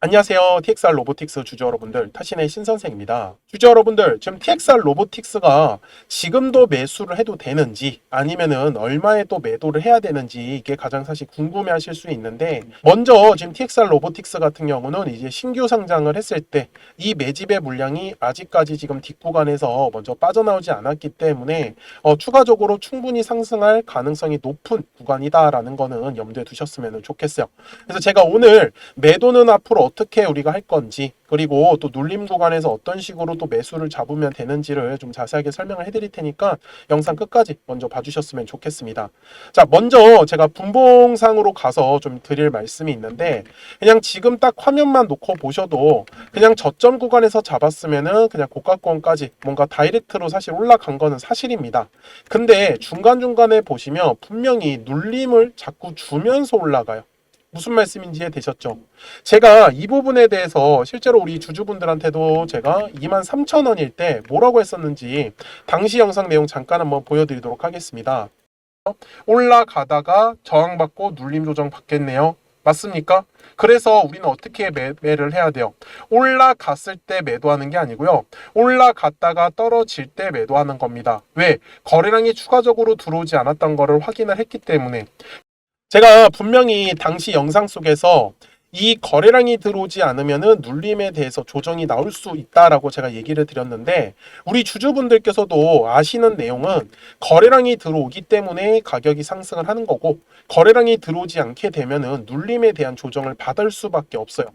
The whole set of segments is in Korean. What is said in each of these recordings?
안녕하세요. TXR 로보틱스 주주 여러분들, 타신의 신선생입니다. 주주 여러분들, 지금 TXR 로보틱스가 지금도 매수를 해도 되는지 아니면은 얼마에 또 매도를 해야 되는지 이게 가장 사실 궁금해 하실 수 있는데, 먼저 지금 TXR 로보틱스 같은 경우는 이제 신규 상장을 했을 때 이 매집의 물량이 아직까지 지금 뒷구간에서 먼저 빠져나오지 않았기 때문에 추가적으로 충분히 상승할 가능성이 높은 구간이다라는 거는 염두에 두셨으면 좋겠어요. 그래서 제가 오늘 매도는 앞으로 어떻게 우리가 할 건지, 그리고 또 눌림 구간에서 어떤 식으로 또 매수를 잡으면 되는지를 좀 자세하게 설명을 해드릴 테니까 영상 끝까지 먼저 봐주셨으면 좋겠습니다. 자, 먼저 제가 분봉상으로 가서 좀 드릴 말씀이 있는데, 그냥 지금 딱 화면만 놓고 보셔도 그냥 저점 구간에서 잡았으면은 그냥 고가권까지 뭔가 다이렉트로 사실 올라간 거는 사실입니다. 근데 중간중간에 보시면 분명히 눌림을 자꾸 주면서 올라가요. 무슨 말씀인지 이해되셨죠? 제가 이 부분에 대해서 실제로 우리 주주분들한테도 제가 23,000원일 때 뭐라고 했었는지 당시 영상 내용 잠깐 한번 보여드리도록 하겠습니다. 올라가다가 저항받고 눌림 조정 받겠네요. 맞습니까? 그래서 우리는 어떻게 매매를 해야 돼요? 올라갔을 때 매도하는 게 아니고요. 올라갔다가 떨어질 때 매도하는 겁니다. 왜? 거래량이 추가적으로 들어오지 않았던 거를 확인을 했기 때문에. 제가 분명히 당시 영상 속에서 이 거래량이 들어오지 않으면은 눌림에 대해서 조정이 나올 수 있다라고 제가 얘기를 드렸는데, 우리 주주분들께서도 아시는 내용은 거래량이 들어오기 때문에 가격이 상승을 하는 거고, 거래량이 들어오지 않게 되면은 눌림에 대한 조정을 받을 수밖에 없어요.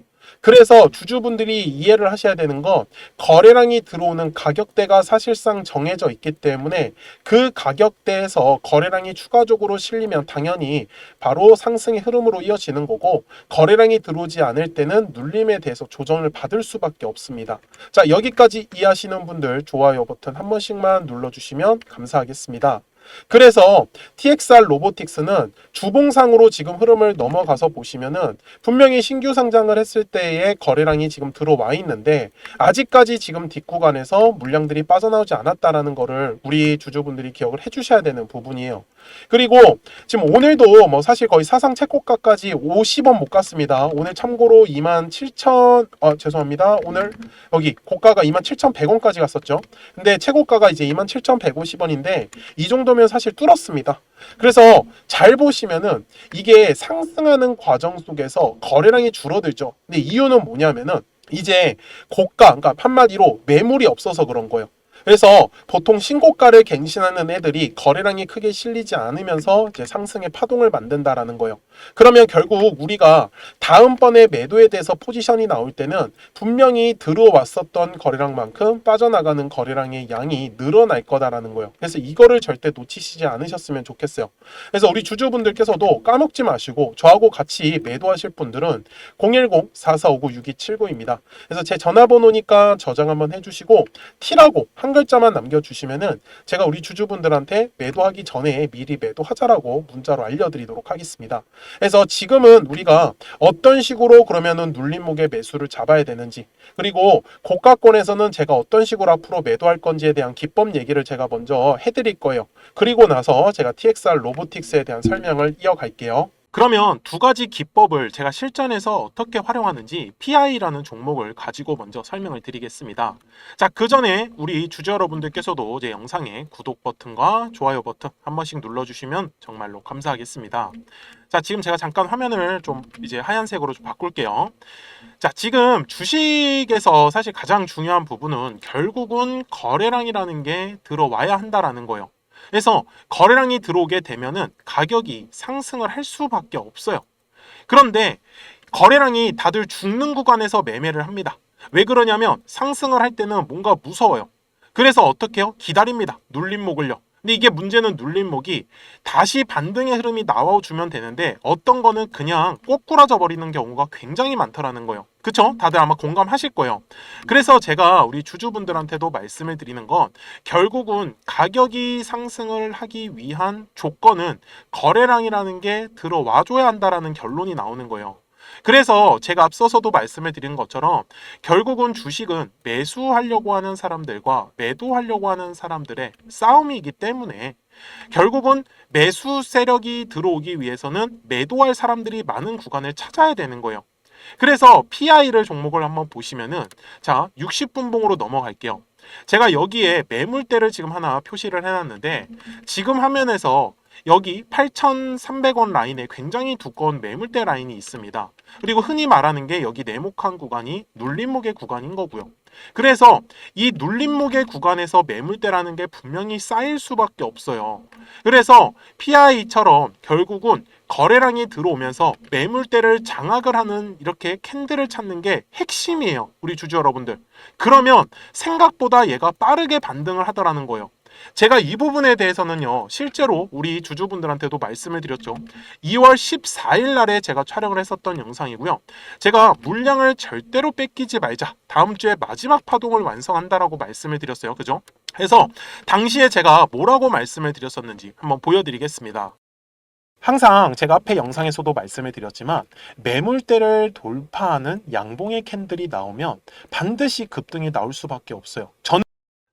그래서 주주분들이 이해를 하셔야 되는 건, 거래량이 들어오는 가격대가 사실상 정해져 있기 때문에 그 가격대에서 거래량이 추가적으로 실리면 당연히 바로 상승의 흐름으로 이어지는 거고, 거래량이 들어오지 않을 때는 눌림에 대해서 조정을 받을 수밖에 없습니다. 자, 여기까지 이해하시는 분들 좋아요 버튼 한 번씩만 눌러주시면 감사하겠습니다. 그래서 TXR 로보틱스는 주봉상으로 지금 흐름을 넘어가서 보시면은 분명히 신규 상장을 했을 때의 거래량이 지금 들어와 있는데, 아직까지 지금 뒷구간에서 물량들이 빠져나오지 않았다라는 거를 우리 주주분들이 기억을 해주셔야 되는 부분이에요. 그리고 지금 오늘도 뭐 사실 거의 사상 최고가까지 50원 못 갔습니다. 오늘 참고로 27,000, 죄송합니다. 오늘 여기 고가가 27,100원까지 갔었죠. 근데 최고가가 이제 27,150원인데 이 정도면 사실 뚫었습니다. 그래서 잘 보시면은 이게 상승하는 과정 속에서 거래량이 줄어들죠. 근데 이유는 뭐냐면은 이제 고가, 그러니까 한마디로 매물이 없어서 그런 거예요. 그래서 보통 신고가를 갱신하는 애들이 거래량이 크게 실리지 않으면서 이제 상승의 파동을 만든다라는 거예요. 그러면 결국 우리가 다음번에 매도에 대해서 포지션이 나올 때는 분명히 들어왔었던 거래량만큼 빠져나가는 거래량의 양이 늘어날 거다라는 거예요. 그래서 이거를 절대 놓치시지 않으셨으면 좋겠어요. 그래서 우리 주주분들께서도 까먹지 마시고 저하고 같이 매도하실 분들은 010-4459-6279입니다. 그래서 제 전화번호니까 저장 한번 해주시고 T라고 한 글자만 남겨주시면은 제가 우리 주주분들한테 매도하기 전에 미리 매도하자라고 문자로 알려드리도록 하겠습니다. 그래서 지금은 우리가 어떤 식으로 그러면은 눌림목의 매수를 잡아야 되는지, 그리고 고가권에서는 제가 어떤 식으로 앞으로 매도할 건지에 대한 기법 얘기를 제가 먼저 해드릴 거예요. 그리고 나서 제가 TXR 로보틱스에 대한 설명을 이어갈게요. 그러면 두 가지 기법을 제가 실전에서 어떻게 활용하는지 PI라는 종목을 가지고 먼저 설명을 드리겠습니다. 자, 그 전에 우리 주주 여러분들께서도 제 영상에 구독 버튼과 좋아요 버튼 한 번씩 눌러주시면 정말로 감사하겠습니다. 자, 지금 제가 잠깐 화면을 좀 이제 하얀색으로 좀 바꿀게요. 자, 지금 주식에서 사실 가장 중요한 부분은 결국은 거래량이라는 게 들어와야 한다라는 거예요. 그래서 거래량이 들어오게 되면은 가격이 상승을 할 수밖에 없어요. 그런데 거래량이 다들 죽는 구간에서 매매를 합니다. 왜 그러냐면 상승을 할 때는 뭔가 무서워요. 그래서 어떻게 해요? 기다립니다. 눌림목을요. 근데 이게 문제는 눌림목이 다시 반등의 흐름이 나와주면 되는데 어떤 거는 그냥 꼬꾸라져 버리는 경우가 굉장히 많더라는 거예요. 그쵸? 다들 아마 공감하실 거예요. 그래서 제가 우리 주주분들한테도 말씀을 드리는 건, 결국은 가격이 상승을 하기 위한 조건은 거래량이라는 게 들어와줘야 한다라는 결론이 나오는 거예요. 그래서 제가 앞서서도 말씀을 드린 것처럼 결국은 주식은 매수하려고 하는 사람들과 매도하려고 하는 사람들의 싸움이기 때문에, 결국은 매수 세력이 들어오기 위해서는 매도할 사람들이 많은 구간을 찾아야 되는 거예요. 그래서 PI를 종목을 한번 보시면은 자 60분봉으로 넘어갈게요. 제가 여기에 매물대를 지금 하나 표시를 해놨는데 지금 화면에서 여기 8,300원 라인에 굉장히 두꺼운 매물대 라인이 있습니다. 그리고 흔히 말하는 게 여기 네모칸 구간이 눌림목의 구간인 거고요. 그래서 이 눌림목의 구간에서 매물대라는 게 분명히 쌓일 수밖에 없어요. 그래서 PI처럼 결국은 거래량이 들어오면서 매물대를 장악을 하는 이렇게 캔들을 찾는 게 핵심이에요. 우리 주주 여러분들. 그러면 생각보다 얘가 빠르게 반등을 하더라는 거예요. 제가 이 부분에 대해서는요, 실제로 우리 주주분들한테도 말씀을 드렸죠. 2월 14일 날에 제가 촬영을 했었던 영상이고요. 제가 물량을 절대로 뺏기지 말자. 다음 주에 마지막 파동을 완성한다라고 말씀을 드렸어요. 그죠? 그래서 당시에 제가 뭐라고 말씀을 드렸었는지 한번 보여드리겠습니다. 항상 제가 앞에 영상에서도 말씀을 드렸지만 매물대를 돌파하는 양봉의 캔들이 나오면 반드시 급등이 나올 수밖에 없어요.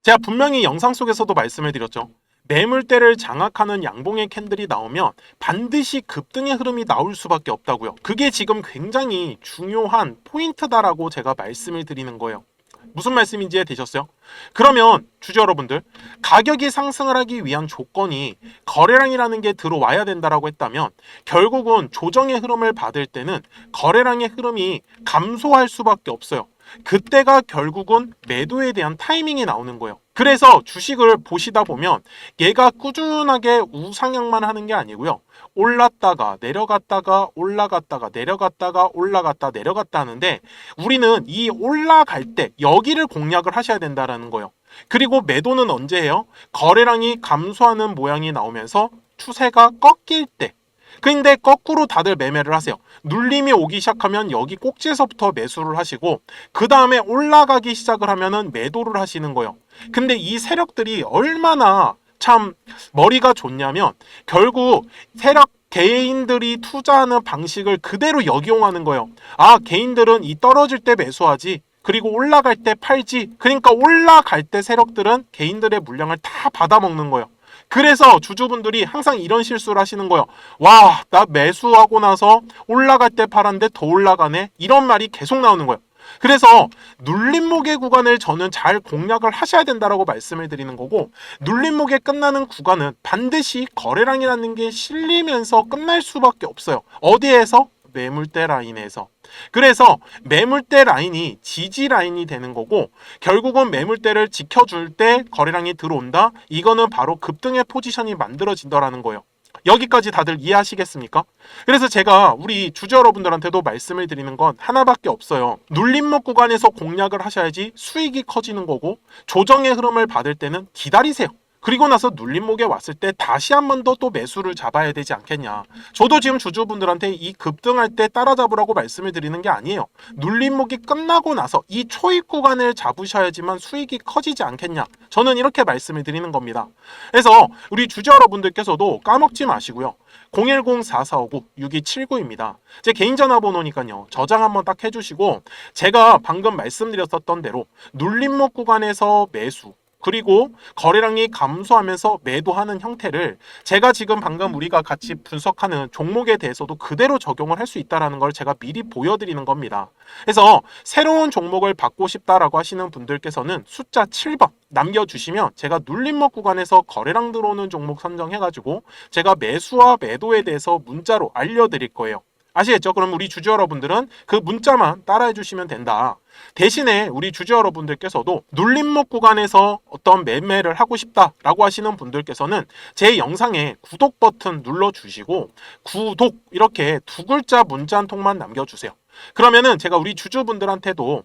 제가 분명히 영상 속에서도 말씀을 드렸죠. 매물대를 장악하는 양봉의 캔들이 나오면 반드시 급등의 흐름이 나올 수밖에 없다고요. 그게 지금 굉장히 중요한 포인트다라고 제가 말씀을 드리는 거예요. 무슨 말씀인지 이해되셨어요? 그러면 주주 여러분들, 가격이 상승을 하기 위한 조건이 거래량이라는 게 들어와야 된다라고 했다면 결국은 조정의 흐름을 받을 때는 거래량의 흐름이 감소할 수밖에 없어요. 그때가 결국은 매도에 대한 타이밍이 나오는 거예요. 그래서 주식을 보시다 보면 얘가 꾸준하게 우상향만 하는 게 아니고요. 올랐다가 내려갔다가 올라갔다가 내려갔다가 올라갔다 내려갔다 하는데 우리는 이 올라갈 때 여기를 공략을 하셔야 된다라는 거예요. 그리고 매도는 언제 해요? 거래량이 감소하는 모양이 나오면서 추세가 꺾일 때. 근데 거꾸로 다들 매매를 하세요. 눌림이 오기 시작하면 여기 꼭지에서부터 매수를 하시고 그 다음에 올라가기 시작을 하면은 매도를 하시는 거예요. 근데 이 세력들이 얼마나 참 머리가 좋냐면 결국 세력 개인들이 투자하는 방식을 그대로 역이용하는 거예요. 아, 개인들은 이 떨어질 때 매수하지. 그리고 올라갈 때 팔지. 그러니까 올라갈 때 세력들은 개인들의 물량을 다 받아먹는 거예요. 그래서 주주분들이 항상 이런 실수를 하시는 거예요. 와, 나 매수하고 나서 올라갈 때 팔았는데 더 올라가네. 이런 말이 계속 나오는 거예요. 그래서 눌림목의 구간을 저는 잘 공략을 하셔야 된다라고 말씀을 드리는 거고, 눌림목에 끝나는 구간은 반드시 거래량이라는 게 실리면서 끝날 수밖에 없어요. 어디에서? 매물대 라인에서. 그래서 매물대 라인이 지지 라인이 되는 거고 결국은 매물대를 지켜줄 때 거래량이 들어온다. 이거는 바로 급등의 포지션이 만들어진다라는 거예요. 여기까지 다들 이해하시겠습니까? 그래서 제가 우리 주주 여러분들한테도 말씀을 드리는 건 하나밖에 없어요. 눌림목 구간에서 공략을 하셔야지 수익이 커지는 거고 조정의 흐름을 받을 때는 기다리세요. 그리고 나서 눌림목에 왔을 때 다시 한 번 더 또 매수를 잡아야 되지 않겠냐. 저도 지금 주주분들한테 이 급등할 때 따라잡으라고 말씀을 드리는 게 아니에요. 눌림목이 끝나고 나서 이 초입 구간을 잡으셔야지만 수익이 커지지 않겠냐. 저는 이렇게 말씀을 드리는 겁니다. 그래서 우리 주주 여러분들께서도 까먹지 마시고요. 010-4459-6279입니다. 제 개인 전화번호니까요. 저장 한번 딱 해주시고 제가 방금 말씀드렸었던 대로 눌림목 구간에서 매수 그리고 거래량이 감소하면서 매도하는 형태를 제가 지금 방금 우리가 같이 분석하는 종목에 대해서도 그대로 적용을 할 수 있다는 걸 제가 미리 보여드리는 겁니다. 그래서 새로운 종목을 받고 싶다라고 하시는 분들께서는 숫자 7번 남겨주시면 제가 눌림목 구간에서 거래량 들어오는 종목 선정해가지고 제가 매수와 매도에 대해서 문자로 알려드릴 거예요. 아시겠죠? 그럼 우리 주주 여러분들은 그 문자만 따라해 주시면 된다. 대신에 우리 주주 여러분들께서도 눌림목 구간에서 어떤 매매를 하고 싶다라고 하시는 분들께서는 제 영상에 구독 버튼 눌러주시고 구독 이렇게 두 글자 문자 한 통만 남겨주세요. 그러면은 제가 우리 주주분들한테도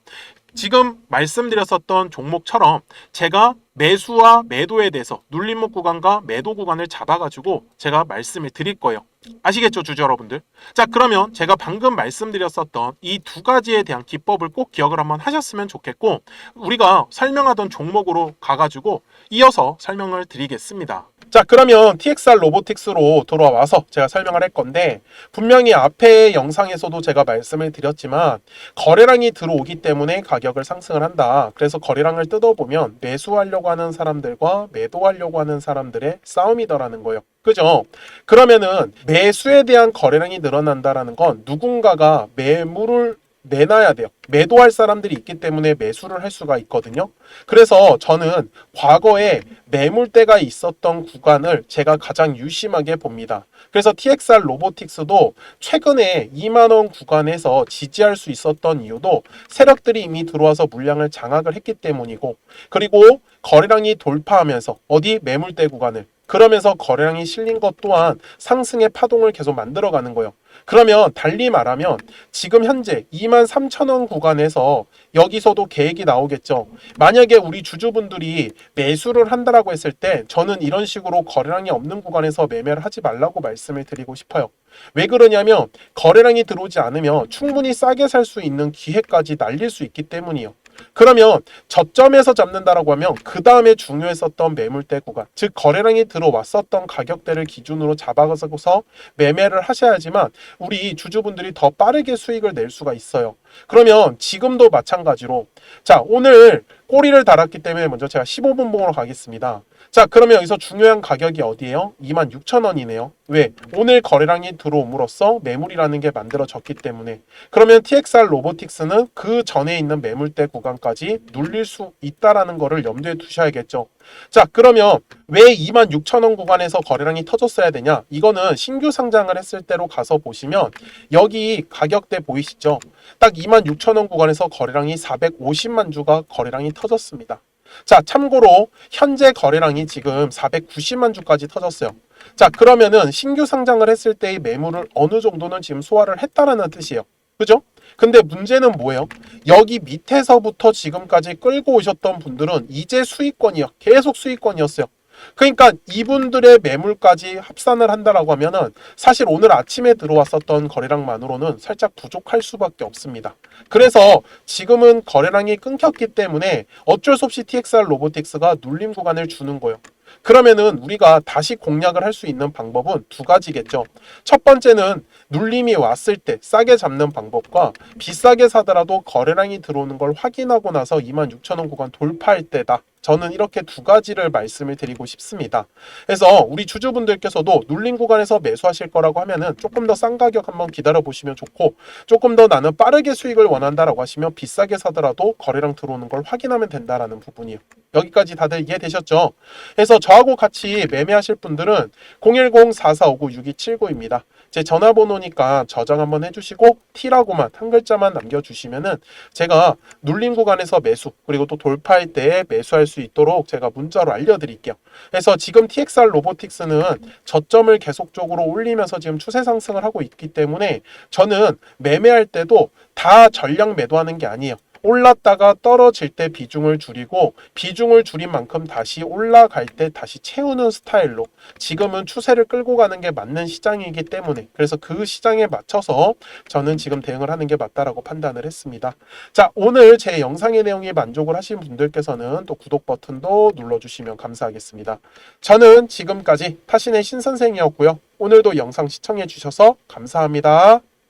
지금 말씀드렸었던 종목처럼 제가 매수와 매도에 대해서 눌림목 구간과 매도 구간을 잡아가지고 제가 말씀을 드릴 거예요. 아시겠죠, 주주 여러분들? 자, 그러면 제가 방금 말씀드렸었던 이 두 가지에 대한 기법을 꼭 기억을 한번 하셨으면 좋겠고 우리가 설명하던 종목으로 가가지고 이어서 설명을 드리겠습니다. 자, 그러면 TXR 로보틱스로 돌아와서 제가 설명을 할 건데 분명히 앞에 영상에서도 제가 말씀을 드렸지만 거래량이 들어오기 때문에 가격을 상승을 한다. 그래서 거래량을 뜯어보면 매수하려고 하는 사람들과 매도하려고 하는 사람들의 싸움이더라는 거예요. 그죠? 그러면은 매수에 대한 거래량이 늘어난다라는 건 누군가가 매물을 내놔야 돼요. 매도할 사람들이 있기 때문에 매수를 할 수가 있거든요. 그래서 저는 과거에 매물대가 있었던 구간을 제가 가장 유심하게 봅니다. 그래서 TXR 로보틱스도 최근에 2만원 구간에서 지지할 수 있었던 이유도 세력들이 이미 들어와서 물량을 장악을 했기 때문이고, 그리고 거래량이 돌파하면서 어디 매물대 구간을, 그러면서 거래량이 실린 것 또한 상승의 파동을 계속 만들어가는 거예요. 그러면 달리 말하면 지금 현재 23,000원 구간에서 여기서도 계획이 나오겠죠. 만약에 우리 주주분들이 매수를 한다라고 했을 때 저는 이런 식으로 거래량이 없는 구간에서 매매를 하지 말라고 말씀을 드리고 싶어요. 왜 그러냐면 거래량이 들어오지 않으면 충분히 싸게 살 수 있는 기회까지 날릴 수 있기 때문이에요. 그러면 저점에서 잡는다라고 하면 그 다음에 중요했었던 매물대 구간, 즉 거래량이 들어왔었던 가격대를 기준으로 잡아가서 매매를 하셔야지만 우리 주주분들이 더 빠르게 수익을 낼 수가 있어요. 그러면 지금도 마찬가지로, 자, 오늘 꼬리를 달았기 때문에 먼저 제가 15분 봉으로 가겠습니다. 자, 그러면 여기서 중요한 가격이 어디예요? 26,000원이네요. 왜? 오늘 거래량이 들어옴으로써 매물이라는 게 만들어졌기 때문에. 그러면 TXR 로보틱스는 그 전에 있는 매물대 구간까지 눌릴 수 있다라는 거를 염두에 두셔야겠죠. 자, 그러면 왜 26,000원 구간에서 거래량이 터졌어야 되냐? 이거는 신규 상장을 했을 때로 가서 보시면 여기 가격대 보이시죠? 딱 26,000원 구간에서 거래량이 450만 주가 거래량이 터졌습니다. 자, 참고로 현재 거래량이 지금 490만 주까지 터졌어요. 자, 그러면은 신규 상장을 했을 때의 매물을 어느 정도는 지금 소화를 했다라는 뜻이에요. 그죠? 근데 문제는 뭐예요? 여기 밑에서부터 지금까지 끌고 오셨던 분들은 이제 수익권이요. 계속 수익권이었어요. 그러니까 이분들의 매물까지 합산을 한다라고 하면은 사실 오늘 아침에 들어왔었던 거래량만으로는 살짝 부족할 수밖에 없습니다. 그래서 지금은 거래량이 끊겼기 때문에 어쩔 수 없이 TXR 로보틱스가 눌림 구간을 주는 거예요. 그러면은 우리가 다시 공략을 할 수 있는 방법은 두 가지겠죠. 첫 번째는 눌림이 왔을 때 싸게 잡는 방법과 비싸게 사더라도 거래량이 들어오는 걸 확인하고 나서 26,000원 구간 돌파할 때다. 저는 이렇게 두 가지를 말씀을 드리고 싶습니다. 그래서 우리 주주분들께서도 눌림 구간에서 매수하실 거라고 하면은 조금 더 싼 가격 한번 기다려 보시면 좋고, 조금 더 나는 빠르게 수익을 원한다라고 하시면 비싸게 사더라도 거래량 들어오는 걸 확인하면 된다라는 부분이에요. 여기까지 다들 이해되셨죠? 그래서 저하고 같이 매매하실 분들은 010-4459-6279입니다. 제 전화번호니까 저장 한번 해주시고 T라고만 한 글자만 남겨주시면은 제가 눌림 구간에서 매수, 그리고 또 돌파할 때 매수할 수 있도록 제가 문자로 알려드릴게요. 그래서 지금 TXR 로보틱스는 저점을 계속적으로 올리면서 지금 추세 상승을 하고 있기 때문에 저는 매매할 때도 다 전량 매도하는 게 아니에요. 올랐다가 떨어질 때 비중을 줄이고, 비중을 줄인 만큼 다시 올라갈 때 다시 채우는 스타일로 지금은 추세를 끌고 가는 게 맞는 시장이기 때문에, 그래서 그 시장에 맞춰서 저는 지금 대응을 하는 게 맞다라고 판단을 했습니다. 자, 오늘 제 영상의 내용이 만족을 하신 분들께서는 또 구독 버튼도 눌러주시면 감사하겠습니다. 저는 지금까지 타신의 신선생이었고요. 오늘도 영상 시청해 주셔서 감사합니다.